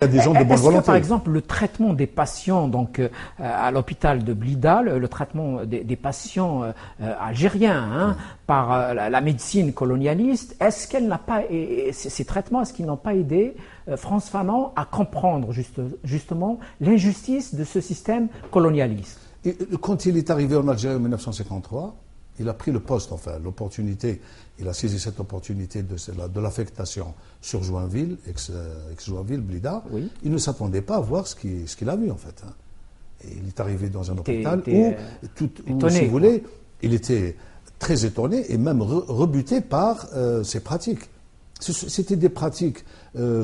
Il y a des gens de bonne volonté. Est-ce que, par exemple, le traitement des patients donc, à l'hôpital de Blida, le traitement des patients algériens par la médecine colonialiste, est-ce qu'elle n'a pas, ces traitements, est-ce qu'ils n'ont pas aidé Frantz Fanon à comprendre justement l'injustice de ce système colonialiste? Et quand il est arrivé en Algérie en 1953, il a pris le poste, enfin, l'opportunité, il a saisi cette opportunité de l'affectation sur Joinville, ex-Joinville, Blida. Oui. Il ne s'attendait pas à voir ce qu'il a vu, en fait. Et il est arrivé dans un hôpital où, si vous voulez, il était très étonné et même rebuté par ces pratiques. C'était des pratiques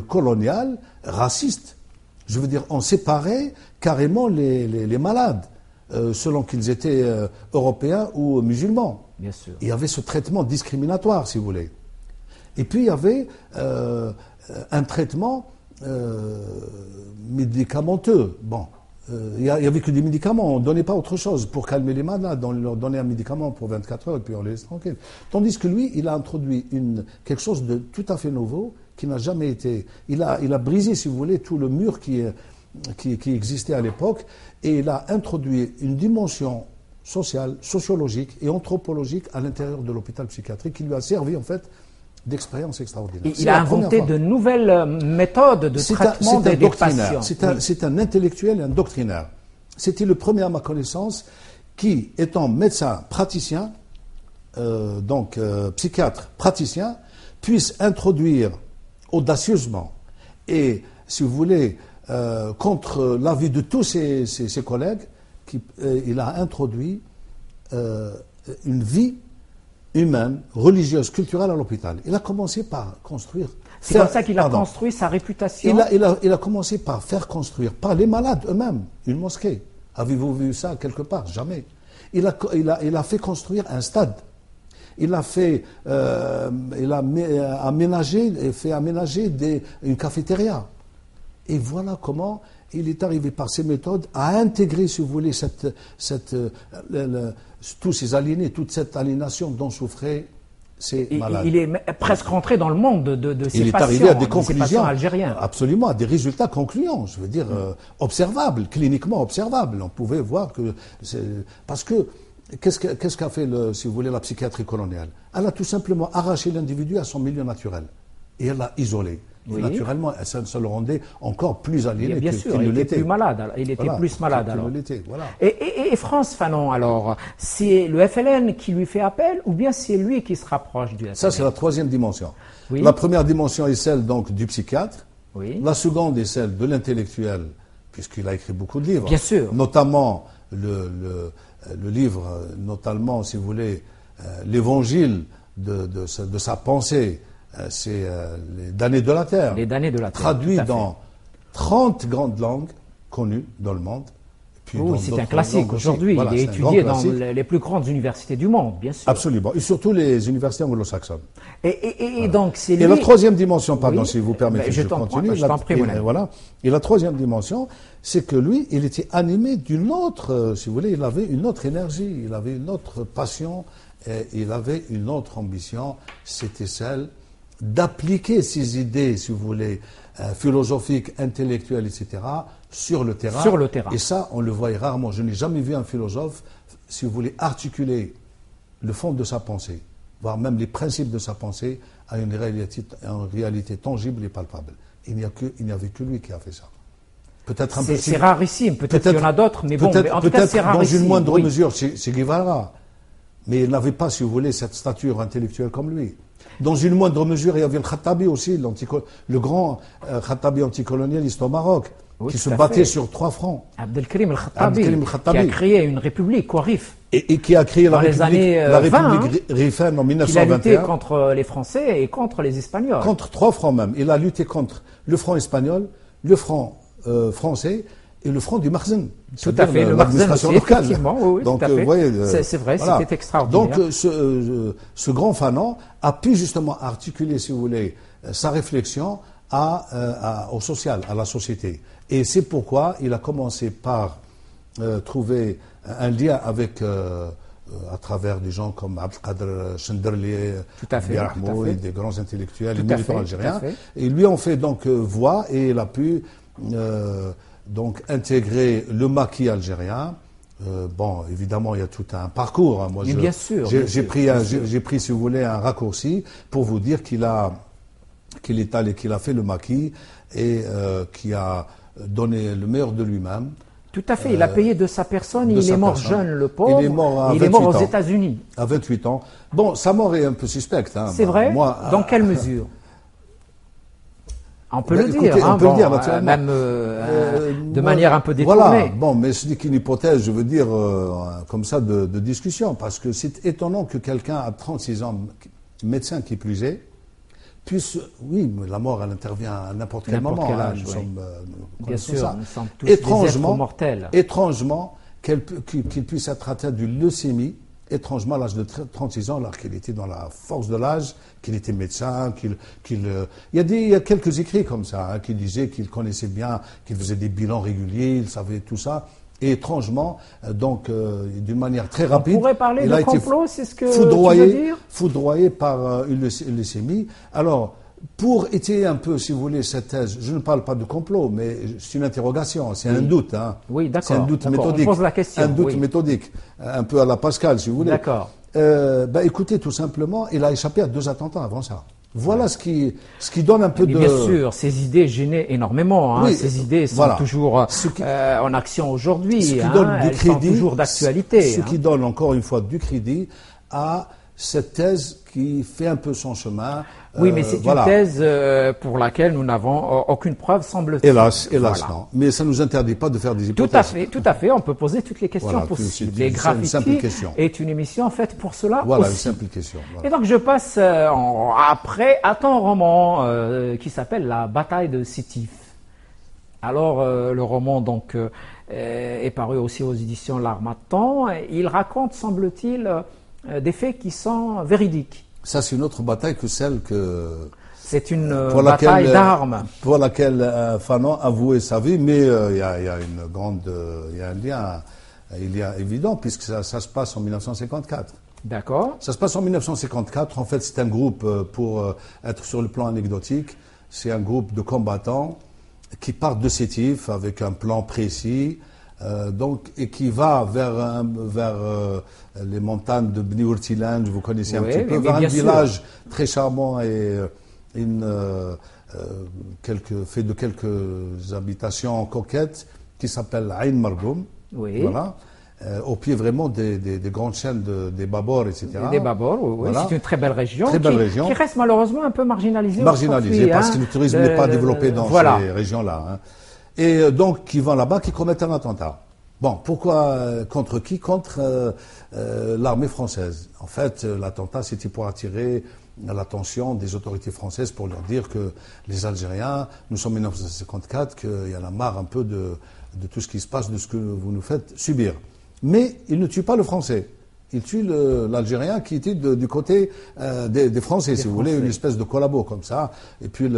coloniales, racistes. Je veux dire, on séparait carrément les malades. Selon qu'ils étaient européens ou musulmans. Bien sûr. Il y avait ce traitement discriminatoire, si vous voulez. Et puis il y avait un traitement médicamenteux. Bon, il n'y avait que des médicaments, on ne donnait pas autre chose pour calmer les malades, on leur donnait un médicament pour 24 heures et puis on les laisse tranquilles. Tandis que lui, il a introduit quelque chose de tout à fait nouveau qui n'a jamais été... Il a brisé, si vous voulez, tout le mur qui existait à l'époque, et il a introduit une dimension sociale, sociologique et anthropologique à l'intérieur de l'hôpital psychiatrique qui lui a servi en fait d'expérience extraordinaire. Il a inventé de nouvelles méthodes de traitement des patients. C'est un intellectuel et un doctrinaire. C'était le premier à ma connaissance qui, étant médecin praticien, psychiatre praticien, puisse introduire audacieusement et, si vous voulez, contre l'avis de tous ses collègues, il a introduit une vie humaine, religieuse, culturelle à l'hôpital. Il a commencé par construire... C'est comme ça qu'il a construit sa réputation. Il a commencé par faire construire, par les malades eux-mêmes, une mosquée. Avez-vous vu ça quelque part? Jamais. Il a fait construire un stade. Il a aménagé une cafétéria. Et voilà comment il est arrivé par ces méthodes à intégrer, si vous voulez, tous ces aliénés, toute cette aliénation dont souffraient ces malades. Il est presque rentré dans le monde de ces patients. Il est arrivé à des conclusions algériens. Absolument, à des résultats concluants, je veux dire, observables, cliniquement observables. On pouvait voir que... Parce que, qu'est-ce qu'a fait, si vous voulez, la psychiatrie coloniale? Elle a tout simplement arraché l'individu à son milieu naturel. Et elle l'a isolé. Et oui. Naturellement, ça le rendait encore plus aliéné qu'il ne l'était. Il était plus malade alors. Voilà. Et Frantz Fanon, alors, c'est le FLN qui lui fait appel ou bien c'est lui qui se rapproche du FLN? Ça, c'est la troisième dimension. Oui. La première dimension est celle donc du psychiatre. Oui. La seconde est celle de l'intellectuel, puisqu'il a écrit beaucoup de livres. Bien sûr. Notamment le livre, notamment, si vous voulez, l'évangile de sa pensée. C'est les damnés de la Terre. Les damnés de la Terre. Traduit dans 30 grandes langues connues dans le monde. Oui, c'est un classique aujourd'hui. Voilà, il est étudié dans les plus grandes universités du monde, bien sûr. Absolument. Et surtout les universités anglo-saxonnes. Et donc, c'est lui... Et la troisième dimension, pardon, si vous permettez, je continue. Je t'en prie, voilà. Et la troisième dimension, c'est que lui, il était animé d'une autre, si vous voulez, il avait une autre énergie, il avait une autre passion, et il avait une autre ambition. C'était celle d'appliquer ces idées, si vous voulez, philosophiques, intellectuelles, etc., sur le terrain. Sur le terrain. Et ça, on le voit rarement. Je n'ai jamais vu un philosophe, si vous voulez, articuler le fond de sa pensée, voire même les principes de sa pensée, à une réalité tangible et palpable. Il n'y avait que lui qui a fait ça. Peut-être un peu. C'est rarissime. Peut-être qu'il y en a d'autres, mais bon, en tout cas, c'est rarissime. Dans une moindre mesure, c'est Guevara. Mais il n'avait pas, si vous voulez, cette stature intellectuelle comme lui. Dans une moindre mesure, il y avait le Khattabi aussi, le grand Khattabi anticolonialiste au Maroc, qui se battait sur 3 fronts. Abdelkrim el-Khattabi, qui a créé une république, Ouarif. Et qui a créé la république rifaine en 1921. Il a lutté contre les Français et contre les Espagnols. Contre 3 fronts même. Il a lutté contre le front espagnol, le front français et le front du Makhzen. Tout à fait, l'administration locale. Oui, donc, tout à fait. Voyez, c'est vrai, voilà. C'était extraordinaire. Donc, ce grand Fanon a pu justement articuler, si vous voulez, sa réflexion au social, à la société. Et c'est pourquoi il a commencé par trouver un lien avec, à travers des gens comme Abdelkader Chenderli, des grands intellectuels et militants algériens. Et lui ont fait donc voix et il a pu donc intégrer le maquis algérien. Bon, évidemment, il y a tout un parcours. Hein. Moi, bien sûr. J'ai pris, si vous voulez, un raccourci pour vous dire qu'il est allé, qu'il a fait le maquis et qui a donné le meilleur de lui-même. Tout à fait. Il a payé de sa personne. Il est mort jeune, le pauvre. Il est mort aux États-Unis. À 28 ans. Bon, sa mort est un peu suspecte. Hein. C'est vrai. Dans quelle mesure? On peut le dire, on peut le dire, naturellement. Même de manière un peu détournée. Voilà, bon, mais ce n'est qu'une hypothèse, je veux dire, comme ça, de discussion, parce que c'est étonnant que quelqu'un à 36 ans, médecin qui plus est, puisse, oui, la mort, elle intervient à n'importe quel moment. Quel âge, nous oui. sommes, bien sûr, ça. nous sommes tous des êtres mortels. Étrangement, qu'il puisse être atteint d'une leucémie, étrangement, à l'âge de 36 ans, alors qu'il était dans la force de l'âge, qu'il était médecin, il y a quelques écrits comme ça, hein, qui disaient qu'il connaissait bien, qu'il faisait des bilans réguliers, il savait tout ça. Et étrangement, donc, d'une manière très rapide, on pourrait parler de complot, c'est ce que tu veux dire ? Foudroyé par une leucémie. Alors, pour étayer un peu, si vous voulez, cette thèse, je ne parle pas de complot, mais c'est une interrogation, c'est un doute. Hein. Oui, d'accord. C'est un doute méthodique. On pose la question. Un doute méthodique, un peu à la Pascal, si vous voulez. D'accord. Écoutez, tout simplement, il a échappé à 2 attentats avant ça. Voilà ce qui donne un peu de... Bien sûr, ces idées gênaient énormément. Hein. Oui, ces idées sont toujours en action aujourd'hui. Ce qui donne du crédit, sont toujours d'actualité. Ce qui donne encore une fois du crédit à cette thèse qui fait un peu son chemin. Oui, mais c'est une thèse pour laquelle nous n'avons aucune preuve, semble-t-il. Hélas, non. Mais ça ne nous interdit pas de faire des hypothèses. Tout à fait. On peut poser toutes les questions possibles. Les Graffitis est une émission faite pour cela Voilà, aussi. une simple question. Voilà. Et donc je passe après à ton roman qui s'appelle La bataille de Sétif. Alors le roman donc est paru aussi aux éditions L'Harmattan. Il raconte, semble-t-il, des faits qui sont véridiques. Ça, c'est une autre bataille que celle que... C'est une bataille d'armes. Pour laquelle Fanon a voué sa vie, mais il y a un lien évident, puisque ça se passe en 1954. D'accord. Ça se passe en 1954. En fait, c'est un groupe, pour être sur le plan anecdotique, c'est un groupe de combattants qui partent de Sétif avec un plan précis, et qui va vers les montagnes de Bni Urtilan, vous connaissez un petit peu, vers un village très charmant et fait de quelques habitations coquettes qui s'appelle Ain Margoum. Oui. Voilà. Au pied vraiment des grandes chaînes des Babors, etc. Des Babors, oui. Voilà. C'est une très belle région. Qui reste malheureusement un peu marginalisée. Marginalisée, parce que le tourisme n'est pas développé dans ces régions-là. Hein. Et donc, qui vont là-bas, qui commettent un attentat. Bon, pourquoi contre qui? Contre l'armée française. En fait, l'attentat, c'était pour attirer l'attention des autorités françaises pour leur dire que les Algériens, nous sommes en 1954, qu'il y en a marre un peu de tout ce qui se passe, de ce que vous nous faites subir. Mais ils ne tuent pas le Français. Ils tuent l'Algérien qui était du côté des Français, si vous voulez, une espèce de collabo comme ça. Et puis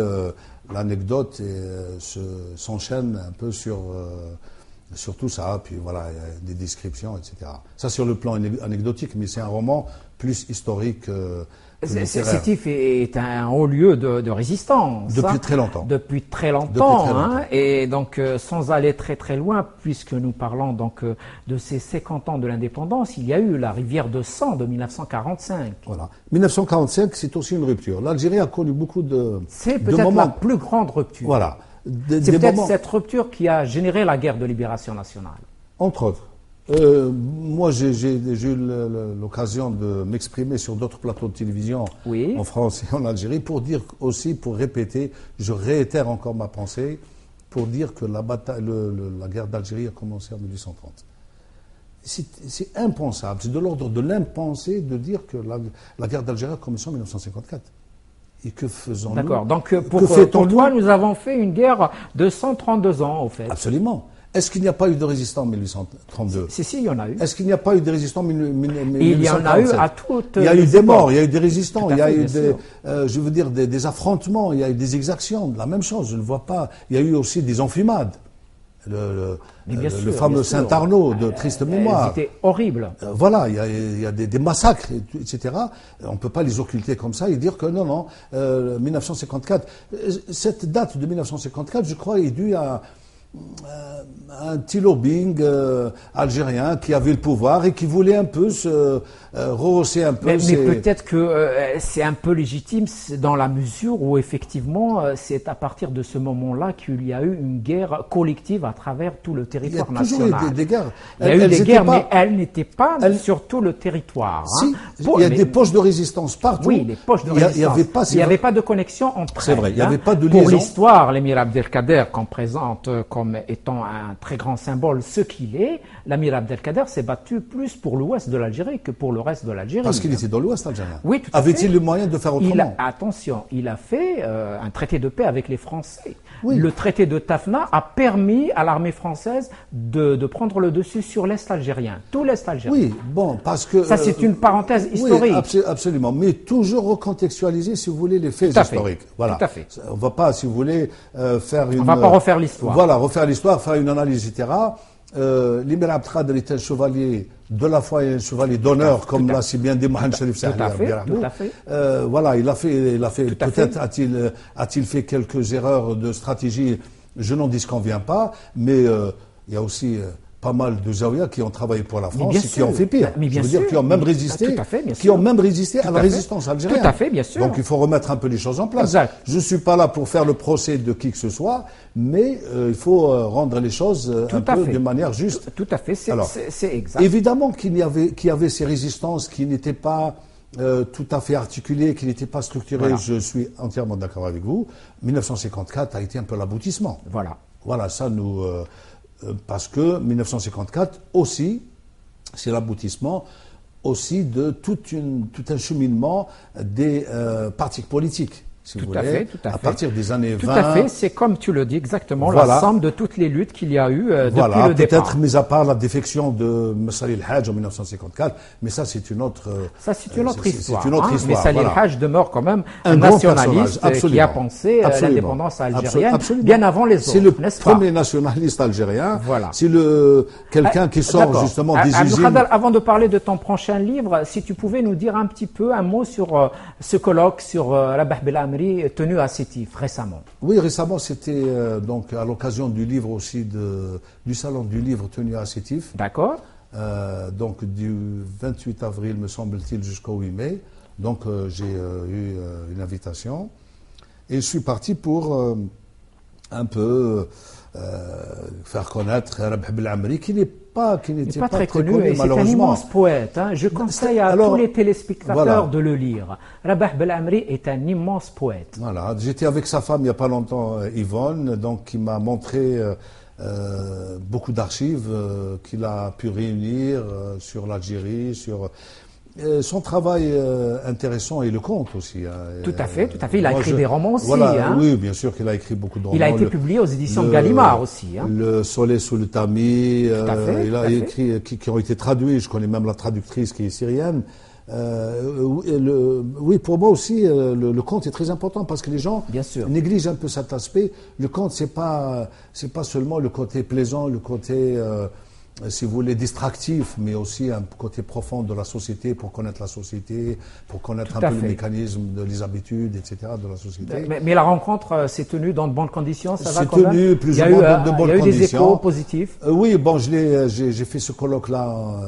l'anecdote s'enchaîne un peu sur tout ça. Puis voilà, il y a des descriptions, etc. Ça sur le plan anecdotique, mais c'est un roman plus historique que littéraire. Sétif est un haut lieu de résistance. Depuis très longtemps. Depuis très longtemps. Hein, et donc, sans aller très très loin, puisque nous parlons donc de ces 50 ans de l'indépendance, il y a eu la rivière de sang de 1945. Voilà. 1945, c'est aussi une rupture. l'Algérie a connu beaucoup de C'est peut-être la plus grande rupture. Voilà. C'est peut-être cette rupture qui a généré la guerre de libération nationale. Entre autres. Moi, j'ai eu l'occasion de m'exprimer sur d'autres plateaux de télévision en France et en Algérie pour répéter, je réitère encore ma pensée, pour dire que la guerre d'Algérie a commencé en 1830. C'est impensable, c'est de l'ordre de l'impensé de dire que la guerre d'Algérie a commencé en 1954. Et que faisons-nous? D'accord, donc pour toi, nous avons fait une guerre de 132 ans, au fait. Absolument. Est-ce qu'il n'y a pas eu de résistants en 1832? Si, il y en a eu. Est-ce qu'il n'y a pas eu de résistants en 1847? Il y en a eu à toutes. Il y a eu des morts, il y a eu des résistants, il y a eu des affrontements, il y a eu des exactions, la même chose, je ne vois pas. Il y a eu aussi des enfumades. Mais bien sûr, le fameux bien sûr. Saint-Arnaud de triste mémoire. C'était horrible. Voilà, il y a des massacres, etc. On ne peut pas les occulter comme ça et dire que non, 1954. Cette date de 1954, je crois, est due à un petit lobbying algérien qui avait le pouvoir et qui voulait un peu se rehausser un peu. Mais peut-être que c'est un peu légitime dans la mesure où effectivement c'est à partir de ce moment-là qu'il y a eu une guerre collective à travers tout le territoire national. Il y a toujours eu des guerres. Il y a eu des guerres, mais elles n'étaient pas sur tout le territoire. Si, il y a des poches de résistance partout. Oui, les poches de résistance. Il n'y avait pas de connexion entre elles. C'est vrai, il n'y avait pas de liaison. Pour l'histoire, l'émir Abdelkader, qu'on présente comme étant un très grand symbole, ce qu'il est, l'émir Abdelkader s'est battu plus pour l'ouest de l'Algérie que pour le reste de l'Algérie. Parce qu'il était dans l'ouest algérien. Oui, tout à fait. Avait-il le moyen de faire autrement? Attention, il a fait un traité de paix avec les Français. Oui. Le traité de Tafna a permis à l'armée française de prendre le dessus sur l'Est algérien, tout l'Est algérien. Oui, bon, parce que... Ça, c'est une parenthèse historique. Oui, absolument. Mais toujours recontextualiser, si vous voulez, les faits historiques. Voilà. Tout à fait. On ne va pas, si vous voulez, faire une... On ne va pas refaire l'histoire. Voilà, refaire l'histoire, faire une analyse, etc. L'émir Abdelkader était un chevalier de la foi et un chevalier d'honneur, comme l'a si bien dit Mohamed Sharif Sahli. Tout à fait. Voilà, il a fait peut-être a-t-il fait quelques erreurs de stratégie, je n'en disconviens pas, mais il y a aussi pas mal de Zaouïas qui ont travaillé pour la France et qui ont fait pire. Mais bien je veux dire, qui ont même résisté, à la résistance algérienne. Tout à fait, bien sûr. Donc il faut remettre un peu les choses en place. Exact. Je ne suis pas là pour faire le procès de qui que ce soit, mais il faut rendre les choses de manière juste. Tout à fait, c'est exact. Évidemment qu'il y avait ces résistances qui n'étaient pas tout à fait articulées, qui n'étaient pas structurées. Voilà. Je suis entièrement d'accord avec vous. 1954 a été un peu l'aboutissement. Voilà, ça nous... parce que 1954 aussi, c'est l'aboutissement aussi de tout un cheminement des partis politiques. Si vous voulez, à partir des années 20. Tout à fait, c'est comme tu le dis exactement, la somme de toutes les luttes qu'il y a eu depuis le départ. Peut-être mis à part la défection de Messali El-Hadj en 1954, mais ça c'est une autre histoire. C'est une autre histoire. Messali El-Hadj demeure quand même un nationaliste qui a pensé l'indépendance algérienne bien avant les autres. C'est le premier nationaliste algérien. Voilà. C'est quelqu'un qui sort justement des usines. Avant de parler de ton prochain livre, si tu pouvais nous dire un petit peu un mot sur ce colloque sur Rabah Belamri tenu à Sétif récemment. Oui, récemment, c'était donc à l'occasion du livre aussi du salon du livre tenu à Sétif. D'accord. Donc du 28 avril, me semble-t-il, jusqu'au 8 mai. Donc j'ai eu une invitation et je suis parti pour un peu faire connaître Rabah Belamri, qui n'était pas très connu, et c'est un immense poète. Je conseille à tous les téléspectateurs de le lire. Rabah Belamri est un immense poète. Voilà, j'étais avec sa femme il n'y a pas longtemps, Yvonne, donc qui m'a montré beaucoup d'archives qu'il a pu réunir sur l'Algérie, sur son travail intéressant et le conte aussi. Tout à fait. Il a écrit des romans aussi. Oui, bien sûr qu'il a écrit beaucoup de romans. Il a été publié aux éditions Gallimard aussi. Le Soleil sous le tamis. Il a écrit, qui ont été traduits. Je connais même la traductrice qui est syrienne. Oui, pour moi aussi, le conte est très important parce que les gens négligent un peu cet aspect. Le conte, c'est pas seulement le côté plaisant, le côté si vous voulez, distractif, mais aussi un côté profond de la société, pour connaître la société, pour connaître un peu le mécanisme, les habitudes, etc. de la société. Mais la rencontre s'est tenue dans de bonnes conditions, ça va quand même? C'est tenu plus ou moins dans de bonnes conditions. Il y a eu des échos positifs? Oui, bon, j'ai fait ce colloque-là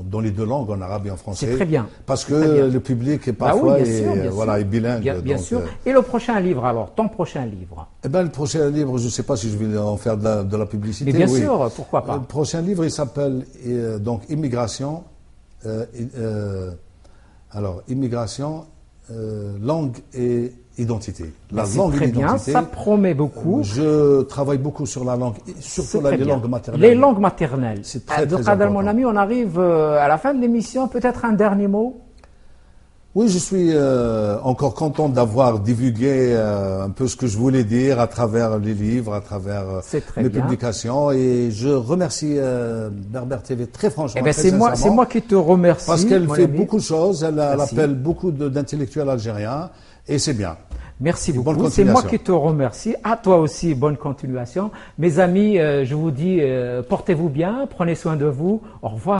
dans les deux langues, en arabe et en français. C'est très bien. Parce que le public est parfois est bilingue. Bien sûr. Et le prochain livre alors, ton prochain livre? Eh bien, le prochain livre, je ne sais pas si je vais en faire de la publicité. Mais bien sûr, pourquoi pas. Le prochain livre, il s'appelle donc Immigration. Immigration, langue et identité. La langue et l'identité. Bien, ça promet beaucoup. Je travaille beaucoup sur la langue, surtout les langues maternelles. Les langues maternelles. C'est très important. Mon ami, on arrive à la fin de l'émission. Peut-être un dernier mot? Oui, je suis encore content d'avoir divulgué un peu ce que je voulais dire à travers les livres, à travers mes publications. Et je remercie Berbère TV très franchement. C'est moi qui te remercie. Parce qu'elle fait beaucoup de choses, elle appelle beaucoup d'intellectuels algériens et c'est bien. Merci Bonne beaucoup. C'est moi continuation. qui te remercie. À toi aussi, bonne continuation. Mes amis, je vous dis, portez-vous bien, prenez soin de vous. Au revoir.